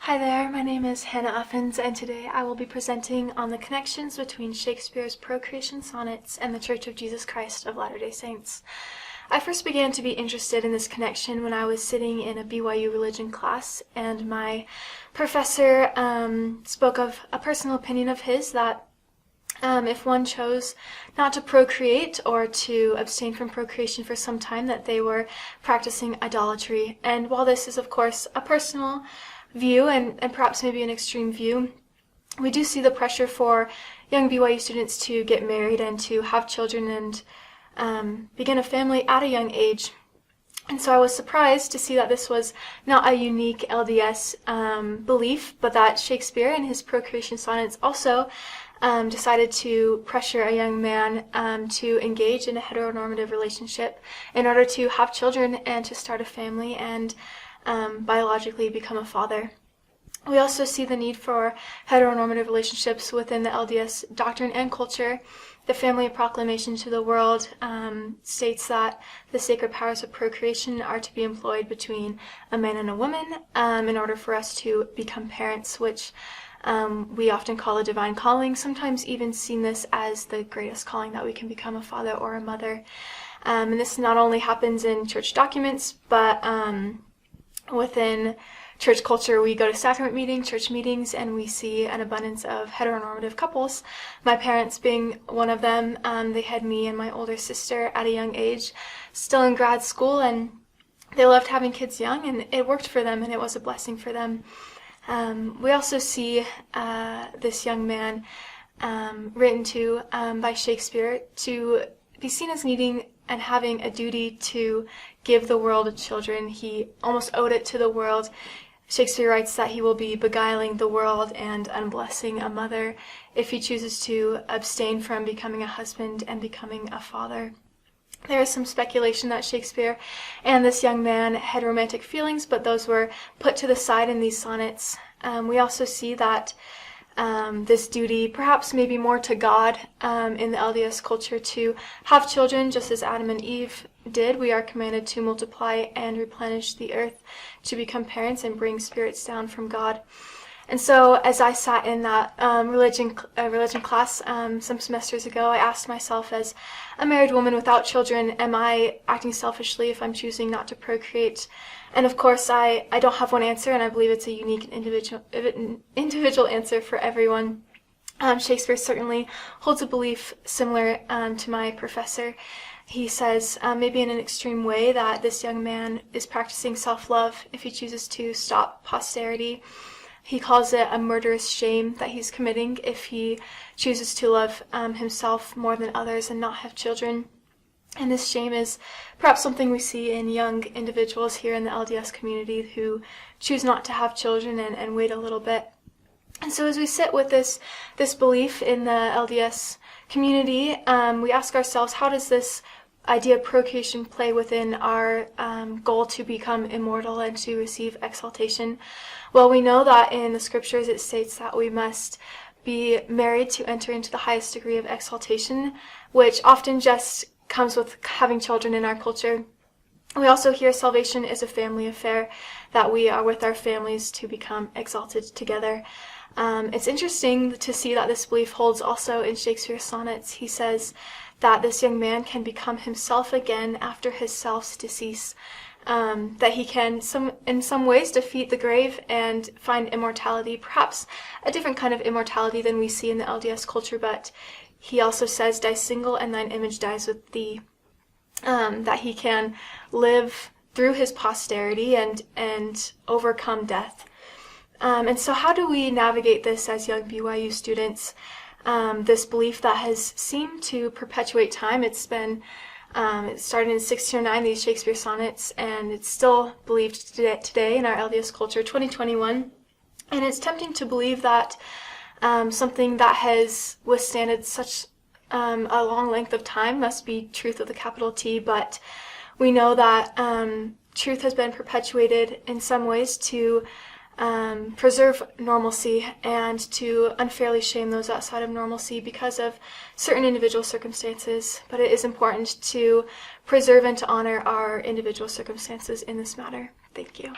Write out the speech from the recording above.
Hi there, my name is Hannah Uffens, and today I will be presenting on the connections between Shakespeare's Procreation Sonnets and the Church of Jesus Christ of Latter-day Saints. I first began to be interested in this connection when I was sitting in a BYU religion class, and my professor spoke of a personal opinion of his that if one chose not to procreate or to abstain from procreation for some time, that they were practicing idolatry. And while this is, of course, a personal view and perhaps maybe an extreme view, we do see the pressure for young BYU students to get married and to have children and begin a family at a young age. And so I was surprised to see that this was not a unique LDS belief, but that Shakespeare in his Procreation Sonnets also decided to pressure a young man to engage in a heteronormative relationship in order to have children and to start a family and biologically become a father. We also see the need for heteronormative relationships within the LDS doctrine and culture. The Family Proclamation to the World states that the sacred powers of procreation are to be employed between a man and a woman in order for us to become parents, which we often call a divine calling, sometimes even seen this as the greatest calling, that we can become a father or a mother. And this not only happens in church documents, but within church culture. We go to sacrament meetings, church meetings, and we see an abundance of heteronormative couples. My parents being one of them. They had me and my older sister at a young age, still in grad school, and they loved having kids young, and it worked for them, and it was a blessing for them. We also see this young man written to by Shakespeare to be seen as needing and having a duty to give the world children. He almost owed it to the world. Shakespeare writes that he will be beguiling the world and unblessing a mother if he chooses to abstain from becoming a husband and becoming a father. There is some speculation that Shakespeare and this young man had romantic feelings, but those were put to the side in these sonnets. We also see that this duty, perhaps maybe more to God in the LDS culture, to have children just as Adam and Eve did. We are commanded to multiply and replenish the earth, to become parents and bring spirits down from God. And so as I sat in that religion class some semesters ago, I asked myself, as a married woman without children, am I acting selfishly if I'm choosing not to procreate? And of course, I don't have one answer, and I believe it's a unique and individual answer for everyone. Shakespeare certainly holds a belief similar to my professor. He says, maybe in an extreme way, that this young man is practicing self-love if he chooses to stop posterity. He calls it a murderous shame that he's committing if he chooses to love himself more than others and not have children. And this shame is perhaps something we see in young individuals here in the LDS community who choose not to have children and wait a little bit. And so as we sit with this belief in the LDS community, we ask ourselves, how does this idea of procreation play within our goal to become immortal and to receive exaltation? Well, we know that in the scriptures it states that we must be married to enter into the highest degree of exaltation, which often just comes with having children in our culture. We also hear salvation is a family affair, that we are with our families to become exalted together. It's interesting to see that this belief holds also in Shakespeare's sonnets. He says that this young man can become himself again after his self's decease, that he can in some ways defeat the grave and find immortality, perhaps a different kind of immortality than we see in the LDS culture, but he also says, "Die single, and thine image dies with thee," that he can live through his posterity and overcome death. And so how do we navigate this as young BYU students? This belief that has seemed to perpetuate time. It started in 1609, these Shakespeare sonnets, and it's still believed today in our LDS culture, 2021. And it's tempting to believe that something that has withstanded such a long length of time must be truth with a capital T, but we know that truth has been perpetuated in some ways to preserve normalcy and to unfairly shame those outside of normalcy because of certain individual circumstances. But it is important to preserve and to honor our individual circumstances in this matter. Thank you.